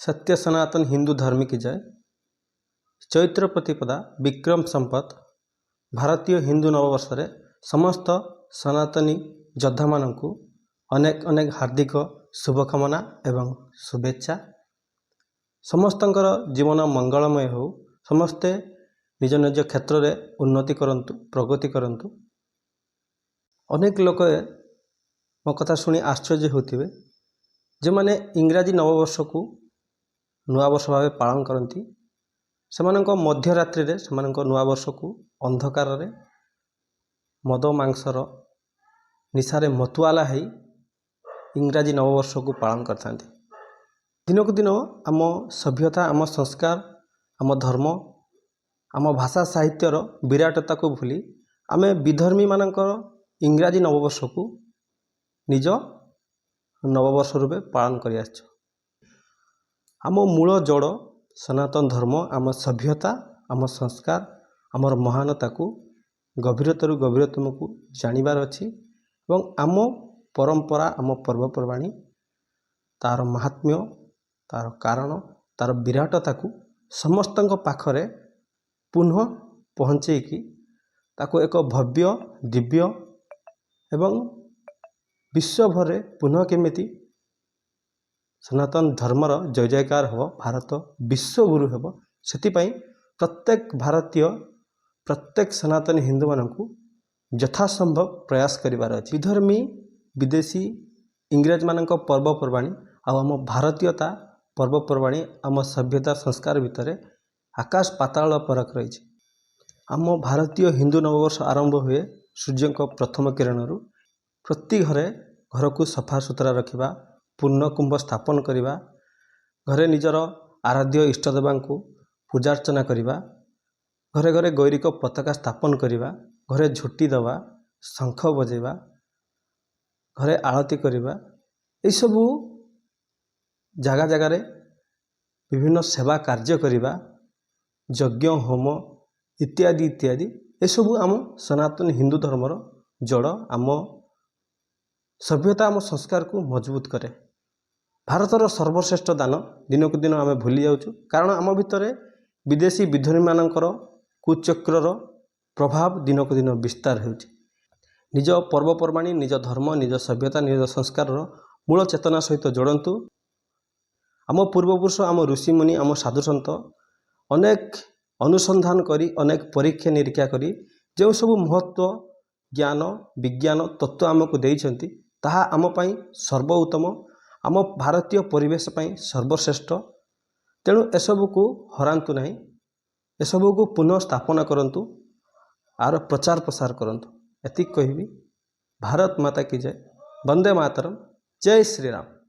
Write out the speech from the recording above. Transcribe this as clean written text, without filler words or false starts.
सत्य सनातन हिंदू धर्म की जय। चैत्र प्रतिपदा विक्रम संपत भारतीय हिंदू नववर्ष रे समस्त सनातनी योद्धा मानू अनेक अनेक हार्दिक शुभकामना एवं शुभेच्छा। समस्तंकर जीवन मंगलमय हो, समस्ते निज निज क्षेत्र में उन्नति करंतु, प्रगति करंतु। अनेक लोक मो कथा शुणी आश्चर्य होते जे माने इंग्राजी नववर्ष को नुआ वर्ष भाव पालन करती से मध्यरात्रि रे से नुआ वर्ष को अंधकार रे मद मांसर निशारे मतुआला है इंग्राजी नववर्ष को पालन करता। दिनक दिन आम सभ्यता, आम संस्कार, आम धर्म, आम भाषा साहित्यर विराटता को भूली आमे विधर्मी मानकर इंग्राजी नववर्ष को निज नववर्ष रूपे पालन कर आछो। आम मूल जड़ सनातन धर्म, आम सभ्यता, आम संस्कार, आमर महानता को गभीरतरु गभीरतम को जानिबार अछि एवं आम परंपरा, आम पर्वपर्वाणी तार महात्म्य, तार कारण, तार विराटता को समस्तंक पाखरे पुनः पहुँचेकी ताको एक भव्य दिव्य एवं विश्वभर पुनः केमिति सनातन धर्मर जय जयकार हो, भारत विश्वगुरु हो, से प्रत्येक भारतीय, प्रत्येक सनातन हिंदू मानू यथासंभव प्रयास करिवार अछि। विधर्मी विदेशी इंग्रेज मानक पर्वपर्वाणी आम भारतीयता पर्वपर्वाणी, आम सभ्यता संस्कार भितर आकाश पाताल फरक रही। आम भारतीय हिंदू नववर्ष आरंभ हुए सूर्य प्रथम किरणरू। प्रति घरे घर को सफा सुतरा रखिबा, पूर्ण कुंभ स्थापन करिबा, घरे निजर आराध्य इष्टदेवा को पूजार्चना करिबा, घरे घरे गौरिक पताका स्थापन करिबा, घरे झोटी दबा, शंख बजेबा, घरे आरती करिबा, ए सबू जगह जगार विभिन्न सेवा कार्य करिबा, यज्ञ होम इत्यादि इत्यादि ए सबू आम सनातन हिंदू धर्मर जड़, आम सभ्यता, आम संस्कार को मजबूत करे। भारतर सर्वश्रेष्ठ दान दिनक दिन आम भूली जाऊँ, कारण आम भितर विदेशी विधर्मी मानकर कुचक्रर प्रभाव दिनक दिन विस्तार हो। निज पर्वपर्वाणी, निज धर्म, निज सभ्यता, निज संस्कार मूल चेतना सहित जोड़तु। आम पूर्वपुरुष, आम ऋषिमुनि, आम साधुसंत अनेक अनुसंधान करी, अनेक परीक्षा निरीक्षा करी जो सब महत्व ज्ञान विज्ञान तत्व आमको देइछंती, ताहा आम पाई सर्वोत्तम, आम भारतीय परिवेश पाई सर्वश्रेष्ठ। तेणु एसबू को हरांतु नहीं, एसबू को पुनः स्थापना करंतु, आर प्रचार प्रसार करंतु। एतिक कहबी। भारत माता की जय। वंदे मातरम। जय श्री राम।